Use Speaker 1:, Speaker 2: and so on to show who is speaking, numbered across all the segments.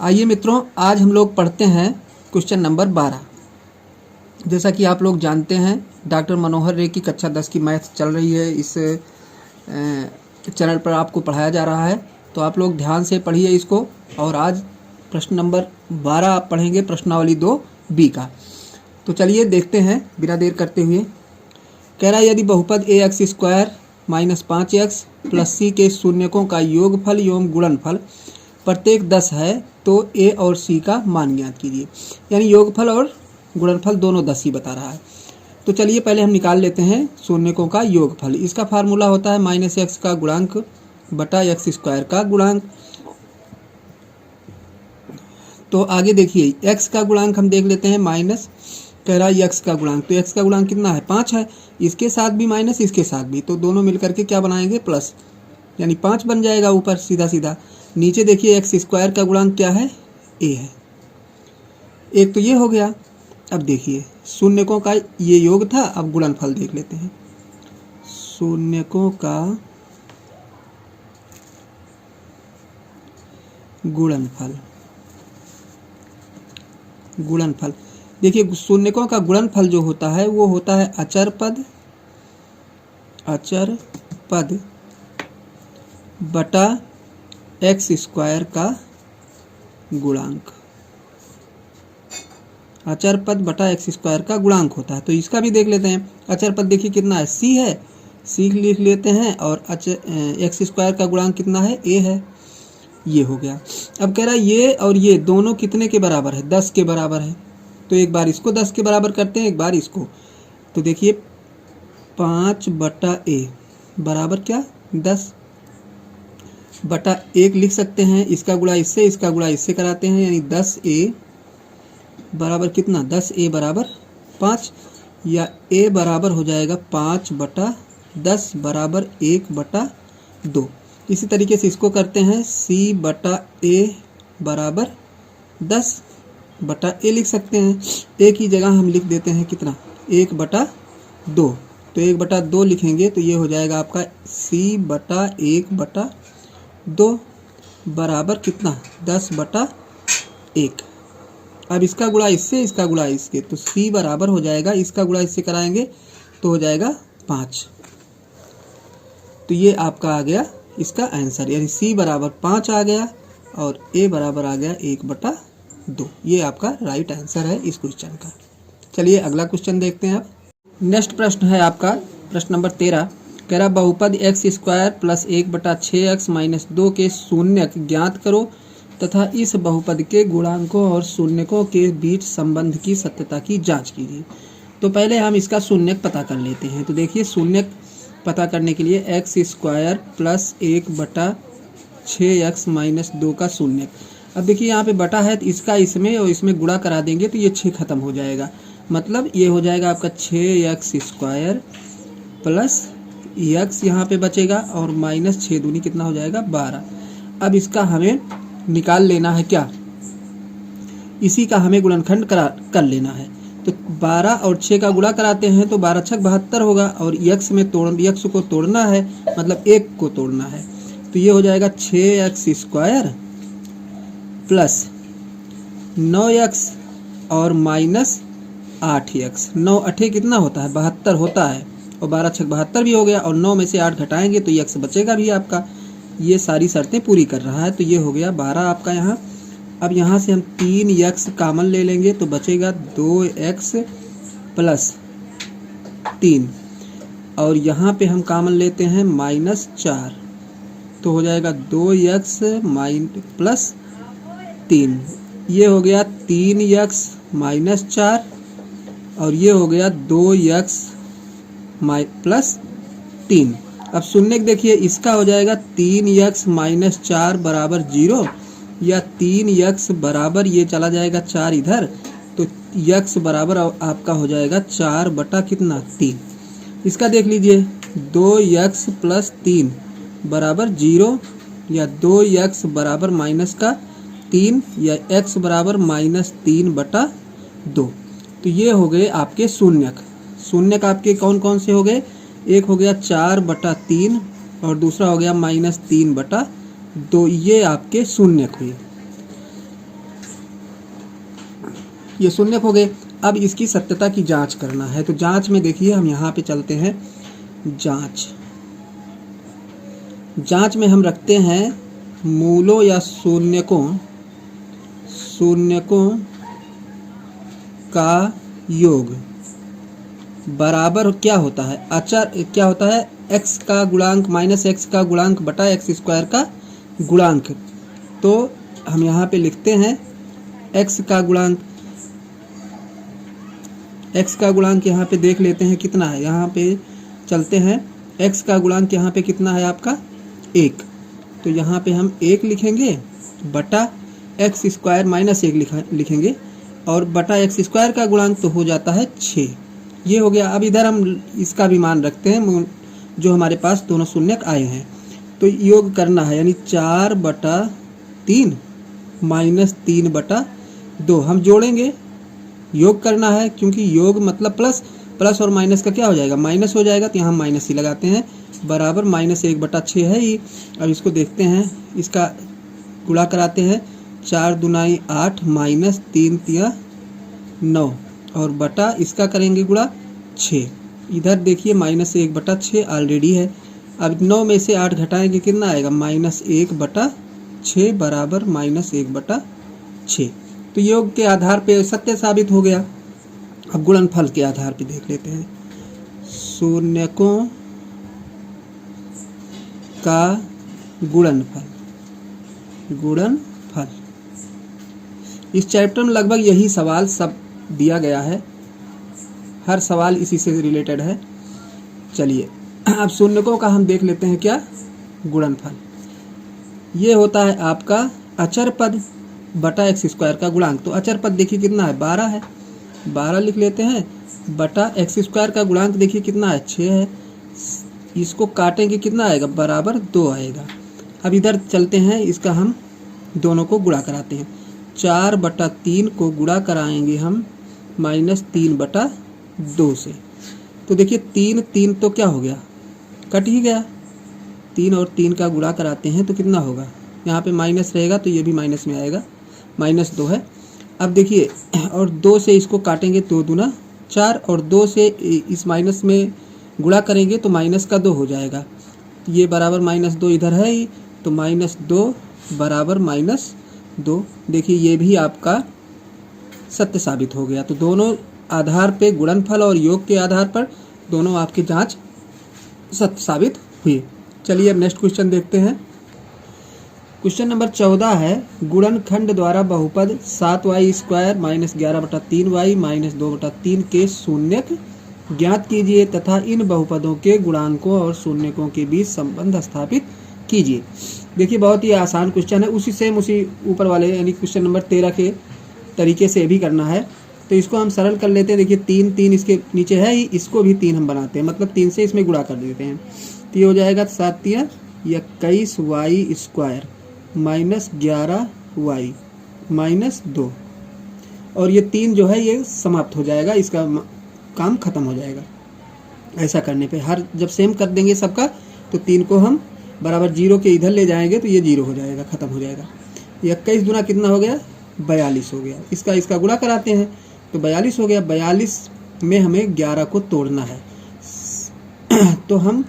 Speaker 1: आइए मित्रों, आज हम लोग पढ़ते हैं क्वेश्चन नंबर 12। जैसा कि आप लोग जानते हैं, डॉक्टर मनोहर रे की कक्षा 10 की मैथ चल रही है। इस चैनल पर आपको पढ़ाया जा रहा है, तो आप लोग ध्यान से पढ़िए इसको। और आज प्रश्न नंबर 12 आप पढ़ेंगे, प्रश्नावली 2B का। तो चलिए देखते हैं बिना देर करते हुए। कह रहा है यदि बहुपद ax² - 5x + c के शून्यकों का योगफल एवं गुणनफल प्रत्येक 10 है तो a और c का मान ज्ञात कीजिए। यानी योगफल और गुणनफल दोनों 10 ही बता रहा है। तो चलिए पहले हम निकाल लेते हैं शून्यकों का योगफल। इसका फार्मूला होता है -x का गुणांक बटा x² का गुणांक। तो आगे देखिए, x का गुणांक हम देख लेते हैं माइनस, कह रहा है x का गुणांक, तो x का गुणांक कितना है? 5 है। इसके साथ भी माइनस, इसके साथ भी, तो दोनों मिलकर के क्या बनाएंगे? प्लस, यानी 5 बन जाएगा ऊपर सीधा सीधा। नीचे देखिए x² का गुणांक क्या है? a है। एक तो ये हो गया। अब देखिए शून्यकों का ये योग था, अब गुणनफल देख लेते हैं। शून्यकों का गुणनफल, देखिए शून्यकों का गुणनफल जो होता है वो होता है अचर पद बटा x² का गुणांक। अचर पद बटा x² का गुणांक होता है। तो इसका भी देख लेते हैं। अचर पद देखिए कितना है? c है, c लिख लेते हैं, और x² का गुणांक कितना है? a है। ये हो गया। अब कह रहा है ये और ये दोनों कितने के बराबर है? 10 के बराबर है। तो एक बार इसको 10 के बराबर करते हैं, एक बार इसको। तो देखिए 5 बटा a बराबर क्या? 10 बटा 1 लिख सकते हैं। इसका गुणा इससे, इसका गुणा इससे कराते हैं, यानी 10a बराबर कितना? 10a बराबर 5, या a बराबर हो जाएगा 5 बटा 10 बराबर 1 बटा 2। इसी तरीके से इसको करते हैं, c बटा a बराबर 10 बटा a लिख सकते हैं। a की जगह हम लिख देते हैं कितना? 1 बटा 2। तो 1 बटा 2 लिखेंगे तो ये हो जाएगा आपका c बटा 1 बटा 2 बराबर कितना? 10 बटा 1। अब इसका गुणा इससे, इसका गुणा इसके, तो c बराबर हो जाएगा, इसका गुणा इससे कराएंगे तो हो जाएगा 5। तो ये आपका आ गया इसका आंसर, यानी c बराबर 5 आ गया और a बराबर आ गया 1 बटा 2। ये आपका राइट आंसर है इस क्वेश्चन का। चलिए अगला क्वेश्चन देखते हैं। अब नेक्स्ट प्रश्न है आपका प्रश्न नंबर 13। कह रहा बहुपद x² + 1 बटा 6x - 2 के शून्यक ज्ञात करो तथा इस बहुपद के गुणांकों और शून्यकों के बीच संबंध की सत्यता की जांच कीजिए। तो पहले हम इसका शून्यक पता कर लेते हैं। तो देखिए शून्यक पता करने के लिए x² + 1 बटा 6x - 2 का शून्यक। अब देखिए यहाँ पे बटा है, तो इसका इसमें और इसमें गुणा करा देंगे तो ये 6 खत्म हो जाएगा। मतलब ये हो जाएगा आपका 6x² प्लस x यहाँ पे बचेगा, और माइनस 6 दूनी कितना हो जाएगा? 12। अब इसका हमें निकाल लेना है क्या? इसी का हमें गुणनखंड कर लेना है। तो 12 और 6 का गुणा कराते हैं तो 12 छक 72 होगा, और x को तोड़ना है, मतलब 1 को तोड़ना है। तो ये हो जाएगा 6x² प्लस 9x और माइनस 8x। 9 8 कितना होता है? 72 होता है, और 12 छक 72 भी हो गया, और 9 में से 8 घटाएंगे तो x बचेगा भी आपका। ये सारी शर्तें पूरी कर रहा है, तो ये हो गया 12 आपका यहाँ। अब यहाँ से हम 3x कॉमन ले लेंगे तो बचेगा 2x प्लस 3, और यहाँ पे हम कॉमन लेते हैं -4, तो हो जाएगा 2x प्लस 3। ये हो गया 3x - 4, और ये हो गया 2x प्लस 3। अब शून्यक देखिए, इसका हो जाएगा 3x - 4 बराबर 0, या 3x बराबर ये चला जाएगा 4 इधर, तो x बराबर आपका हो जाएगा 4 बटा कितना? 3। इसका देख लीजिए, 2x प्लस 3 बराबर 0, या 2x बराबर माइनस का 3, या x बराबर -3 बटा 2। तो ये हो गए आपके शून्यक। शून्यक आपके कौन कौन से हो गए? एक हो गया 4 बटा 3, और दूसरा हो गया -3 बटा 2। ये आपके शून्यक हुए। ये शून्यक हो गए। अब इसकी सत्यता की जांच करना है, तो जांच में देखिए हम यहाँ पे चलते हैं जांच में हम रखते हैं मूलों या शून्यकों का योग बराबर क्या होता है, अचर क्या होता है, x का गुणांक माइनस x का गुणांक बटा x स्क्वायर का गुणांक। तो हम यहाँ पे लिखते हैं x का गुणांक यहाँ पे देख लेते हैं कितना है। यहाँ पे चलते हैं, x का गुणांक यहाँ पे कितना है आपका 1, तो यहाँ पे हम 1 लिखेंगे बटा x स्क्वायर माइनस 1 लिखेंगे और बटा x स्क्वायर का गुणांक तो हो जाता है 6। ये हो गया। अब इधर हम इसका भी मान रखते हैं जो हमारे पास दोनों शून्यक आए हैं, तो योग करना है, यानी 4/3 माइनस 3/2 हम जोड़ेंगे, योग करना है, क्योंकि योग मतलब प्लस और माइनस का क्या हो जाएगा, माइनस हो जाएगा, तो यहाँ माइनस ही लगाते हैं, बराबर -1/6 है ये। अब इसको देखते हैं, इसका गुणा कराते हैं, 4 दूनी 8 माइनस 3 तिया 9 और बटा इसका करेंगे गुणा 6। इधर देखिए -1/6 ऑलरेडी है। अब 9 में से 8 घटाएंगे कितना आएगा, -1/6 बराबर -1/6। तो योग के आधार पे सत्य साबित हो गया। अब गुणनफल के आधार पे देख लेते हैं, शून्यकों का गुणनफल। इस चैप्टर में लगभग यही सवाल सब दिया गया है, हर सवाल इसी से रिलेटेड है। चलिए अब शून्यकों का हम देख लेते हैं क्या गुणनफल। ये होता है आपका अचर पद बटा x स्क्वायर का गुणांक। तो अचर पद देखिए कितना है, 12 है, 12 लिख लेते हैं बटा x स्क्वायर का गुणांक देखिए कितना है, 6 है। इसको काटेंगे कितना आएगा, बराबर 2 आएगा। अब इधर चलते हैं, इसका हम दोनों को गुणा कराते हैं। 4/3 को गुणा कराएंगे हम -3/2 से। तो देखिए 3 तो क्या हो गया, कट ही गया। 3 और 3 का गुणा कराते हैं तो कितना होगा, यहाँ पे माइनस रहेगा तो ये भी माइनस में आएगा, -2 है। अब देखिए और 2 से इसको काटेंगे, 2 दूना 4 और 2 से इस माइनस में गुणा करेंगे तो माइनस का 2 हो जाएगा। ये बराबर -2 इधर है ही, तो -2 बराबर -2। देखिए ये भी आपका सत्य साबित हो गया। तो दोनों आधार पे, गुणनफल और योग के आधार पर दोनों आपकी जांच सत्य साबित हुई। चलिए अब नेक्स्ट क्वेश्चन देखते हैं। क्वेश्चन नंबर 14 है, गुणनखंड द्वारा बहुपद 7y स्क्वायर -11/3y -2/3 के शून्यक ज्ञात कीजिए तथा इन बहुपदों के गुणांकों और शून्यकों के बीच संबंध स्थापित कीजिए। देखिए बहुत ही आसान क्वेश्चन है, उसी ऊपर वाले यानी क्वेश्चन नंबर 13 के तरीके से भी करना है। तो इसको हम सरल कर लेते हैं। देखिए 3 इसके नीचे है ही, इसको भी 3 हम बनाते हैं, मतलब 3 से इसमें गुणा कर देते हैं। तो ये हो जाएगा 7 × 21y स्क्वायर -11y -2 और ये 3 जो है ये समाप्त हो जाएगा, इसका काम खत्म हो जाएगा। ऐसा करने पे हर जब सेम कर देंगे सबका, तो 3 को हम बराबर 0 के इधर ले जाएंगे तो ये 0 हो जाएगा, खत्म हो जाएगा। 21 दूना कितना हो गया, 42 हो गया। इसका गुणा कराते हैं तो 42 हो गया। 42 में हमें 11 को तोड़ना है, तो हम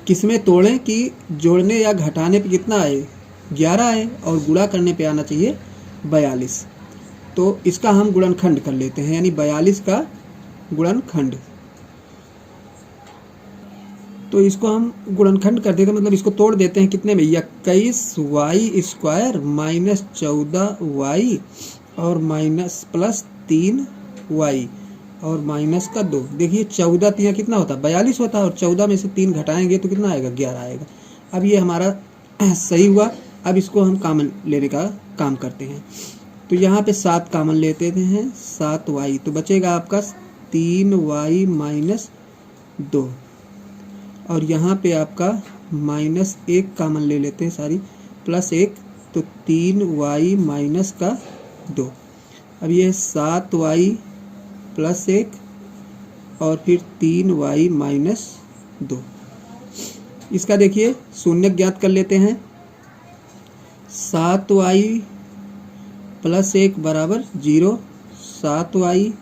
Speaker 1: किसमें तोड़ें कि जोड़ने या घटाने पे कितना आए, 11 आए, और गुणा करने पे आना चाहिए 42। तो इसका हम गुणनखंड कर लेते हैं, यानी 42 का गुणनखंड। तो इसको हम गुणनखंड कर देते हैं, मतलब इसको तोड़ देते हैं कितने में, 21y स्क्वायर -14y और +3y और -2। देखिए 14 तिया कितना होता है, 42 होता है, और 14 में से 3 घटाएंगे तो कितना आएगा, 11 आएगा। अब ये हमारा सही हुआ। अब इसको हम कॉमन लेने का काम करते हैं। तो यहाँ पे 7 कॉमन लेते हैं, 7y, तो बचेगा आपका 3y -2 और यहाँ पे आपका -1 कॉमन ले लेते हैं सारी, +1, तो 3y -2। अब ये 7y +1 और फिर 3y -2। इसका देखिए शून्य ज्ञात कर लेते हैं। 7y +1 बराबर 0, 7y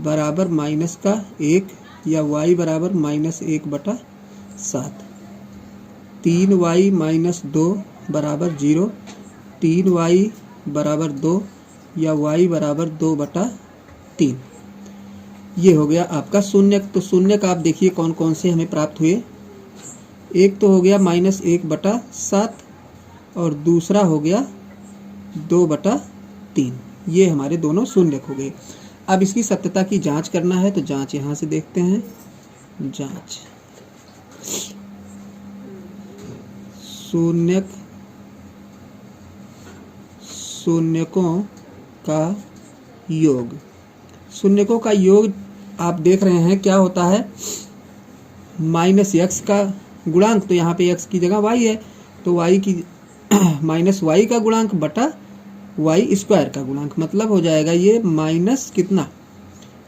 Speaker 1: बराबर -1 या y बराबर -1/7, 3y - 2 बराबर 0, 3y बराबर 2 या y बराबर 2/3। ये हो गया आपका शून्यक। तो शून्यक आप देखिए कौन कौन से हमें प्राप्त हुए। एक तो हो गया -1/7 और दूसरा हो गया 2/3। ये हमारे दोनों शून्यक हो गए। अब इसकी सत्यता की जांच करना है तो जांच यहाँ से देखते हैं। जांच शून्यकों का योग। शून्यकों का योग आप देख रहे हैं क्या होता है, -x का गुणांक, तो यहाँ पे x की जगह y है तो y की -y का गुणांक बटा y² का गुणांक, मतलब हो जाएगा ये माइनस कितना,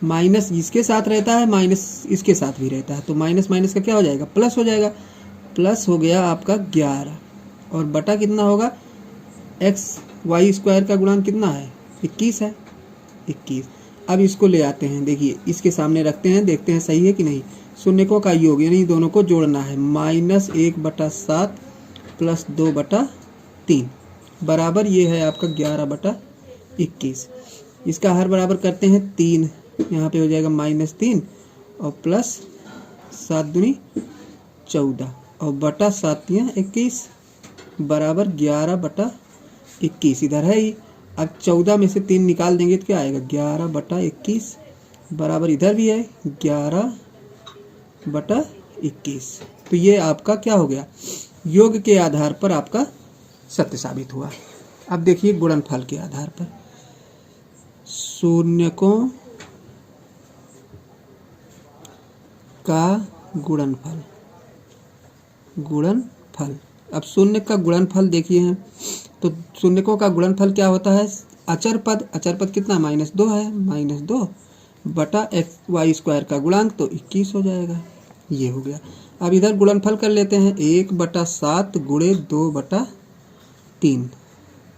Speaker 1: माइनस इसके साथ रहता है माइनस इसके साथ भी रहता है, तो माइनस माइनस का क्या हो जाएगा, प्लस हो जाएगा। प्लस हो गया आपका 11 और बटा कितना होगा, y² का गुणांक कितना है, 21 है, 21। अब इसको ले आते हैं, देखिए इसके सामने रखते हैं, देखते हैं सही है कि नहीं। शून्यकों का योग यानी दोनों को जोड़ना है, -1/7 + 2/3 बराबर ये है आपका 11/21। इसका हर बराबर करते हैं 3, यहाँ पे हो जाएगा -3 और प्लस 7 दूनी 14 और बटा 7 21 बराबर 11/21 इधर है ही। अब 14 में से 3 निकाल देंगे तो क्या आएगा, 11/21 बराबर इधर भी है 11/21। तो ये आपका क्या हो गया, योग के आधार पर आपका सत्य साबित हुआ। अब देखिए गुणनफल के आधार पर, शून्यकों का गुणनफल। अब शून्य का गुणनफल देखिए हैं, तो शून्यकों का गुणनफल क्या होता है, अचर पद कितना -2 है, -2 बटा y² का गुणांक तो 21 हो जाएगा। ये हो गया। अब इधर गुणनफल कर लेते हैं, 1/7 गुणे 2/3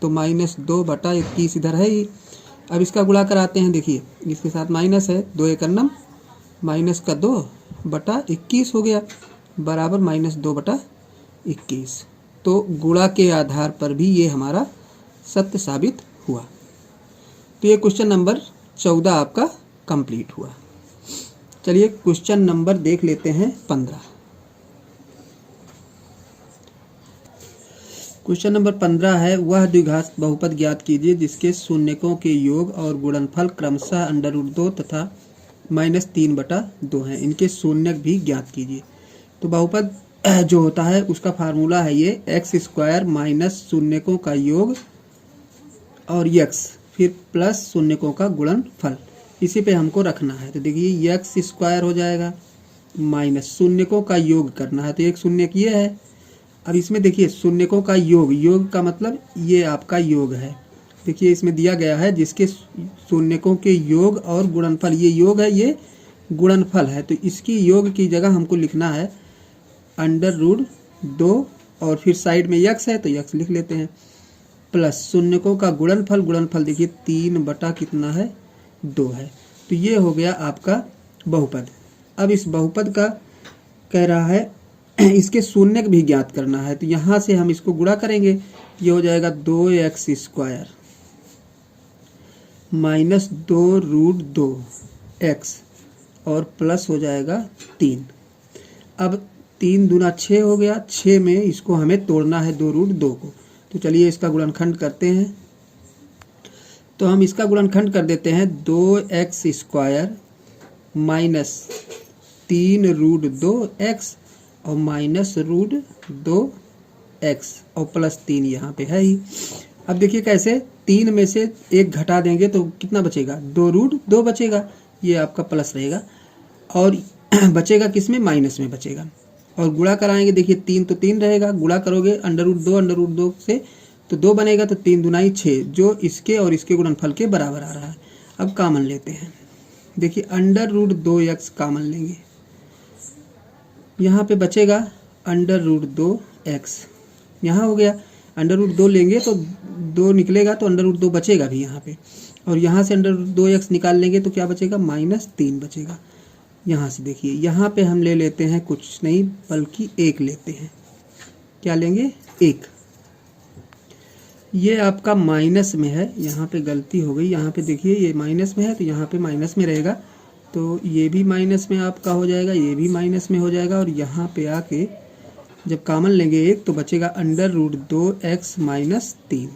Speaker 1: तो -2/21 इधर है ही। अब इसका गुणा कराते हैं, देखिए इसके साथ माइनस है, 2 × 9 -2/21 हो गया बराबर -2/21। तो गुणा के आधार पर भी ये हमारा सत्य साबित हुआ। तो ये क्वेश्चन नंबर 14 आपका कंप्लीट हुआ। चलिए क्वेश्चन नंबर देख लेते हैं 15। क्वेश्चन नंबर 15 है, वह द्विघात बहुपद ज्ञात कीजिए जिसके शून्यकों के योग और गुणनफल क्रमशः √2 तथा -3/2 हैं। इनके शून्यक भी ज्ञात कीजिए। तो बहुपद जो होता है उसका फार्मूला है ये x² माइनस शून्यकों का योग और x फिर प्लस शून्यकों का गुणनफल, इसी पे हमको रखना है। तो देखिए x² हो जाएगा माइनस शून्यकों का योग करना है, तो एक शून्यक ये है। अब इसमें देखिए शून्यकों का योग का मतलब ये आपका योग है, देखिए इसमें दिया गया है जिसके शून्यकों के योग और गुणनफल, ये योग है ये गुणनफल है, तो इसकी योग की जगह हमको लिखना है √2 और फिर साइड में x है तो x लिख लेते हैं, प्लस शून्यकों का गुणनफल देखिए 3 कितना है 2 है। तो ये हो गया आपका बहुपद। अब इस बहुपद का कह रहा है इसके शून्यक भी ज्ञात करना है, तो यहाँ से हम इसको गुणा करेंगे, ये हो जाएगा 2x² माइनस 2√2x और प्लस हो जाएगा 3। अब 3 दूना 6 हो गया, 6 में इसको हमें तोड़ना है 2√2 को। तो चलिए इसका गुणनखंड करते हैं, तो हम इसका गुणनखंड कर देते हैं 2x² माइनस 3√2x और माइनस √2x और प्लस 3 यहाँ पे है ही। अब देखिए कैसे, 3 में से 1 घटा देंगे तो कितना बचेगा, 2√2 बचेगा, ये आपका प्लस रहेगा और बचेगा किस में, माइनस में बचेगा। और गुणा कराएंगे, देखिए 3 तो 3 रहेगा, गुणा करोगे √2 से तो 2 बनेगा, तो 3 दूनाई 6 जो इसके और इसके गुणनफल के बराबर आ रहा है। अब कामन लेते हैं, देखिए √2x कामन लेंगे, यहाँ पे बचेगा √2x, यहाँ हो गया √2 लेंगे तो 2 निकलेगा तो अंडर रूट 2 बचेगा भी यहाँ पे, और यहाँ से अंडर रूट 2x निकाल लेंगे तो क्या बचेगा, -3 बचेगा। यहाँ से देखिए, यहाँ पे हम ले लेते हैं कुछ नहीं बल्कि 1 लेते हैं। क्या लेंगे, 1। ये आपका माइनस में है, यहाँ पे गलती हो गई, यहाँ पे देखिए ये माइनस में है तो यहाँ पे माइनस में रहेगा, तो ये भी माइनस में आपका हो जाएगा, ये भी माइनस में हो जाएगा, और यहाँ पे आके जब कॉमन लेंगे 1 तो बचेगा अंडर रूट 2x माइनस 3।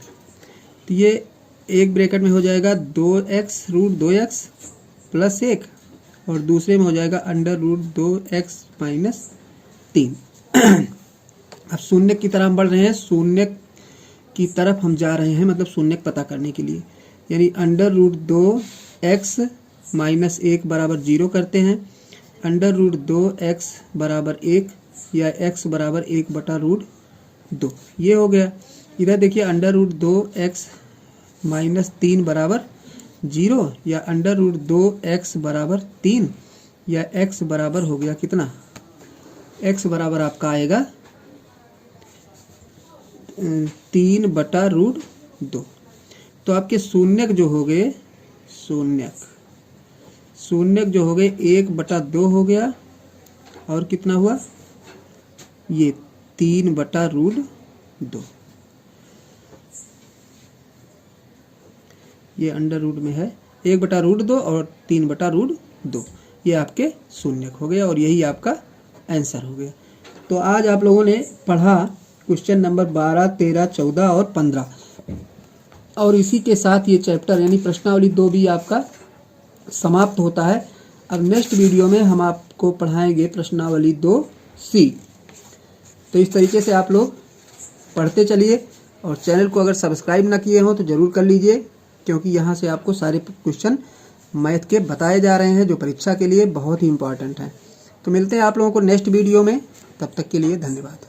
Speaker 1: तो ये एक ब्रैकेट में हो जाएगा 2x रूट 2x प्लस 1, और दूसरे में हो जाएगा अंडर रूट 2x माइनस 3। अब शून्य की तरफ हम बढ़ रहे हैं, शून्य की तरफ हम जा रहे हैं, मतलब शून्य पता करने के लिए, यानी अंडर रूट 2x माइनस 1 बराबर 0 करते हैं, अंडर रूट 2x बराबर 1 या x बराबर 1 बटा रूट 2, ये हो गया। इधर देखिए अंडर रूट 2x माइनस 3 बराबर 0 या अंडर रूट 2x बराबर 3 या x बराबर हो गया कितना, x बराबर आपका आएगा 3 बटा रूट 2। तो आपके शून्यक जो हो गए, शून्यक जो हो गए 1 बटा 2 हो गया, और कितना हुआ, ये 3 बटा रूट 2। ये अंडर रूट में है 1 बटा रूट 2 और 3 बटा रूट 2, ये आपके शून्यक हो गया, और यही आपका आंसर हो गया। तो आज आप लोगों ने पढ़ा क्वेश्चन नंबर 12, 13, 14 और 15, और इसी के साथ ये चैप्टर यानी प्रश्नावली 2 भी आपका समाप्त होता है। अब नेक्स्ट वीडियो में हम आपको पढ़ाएंगे प्रश्नावली 2C। तो इस तरीके से आप लोग पढ़ते चलिए, और चैनल को अगर सब्सक्राइब ना किए हो तो ज़रूर कर लीजिए, क्योंकि यहाँ से आपको सारे क्वेश्चन मैथ के बताए जा रहे हैं जो परीक्षा के लिए बहुत ही इम्पोर्टेंट हैं। तो मिलते हैं आप लोगों को नेक्स्ट वीडियो में, तब तक के लिए धन्यवाद।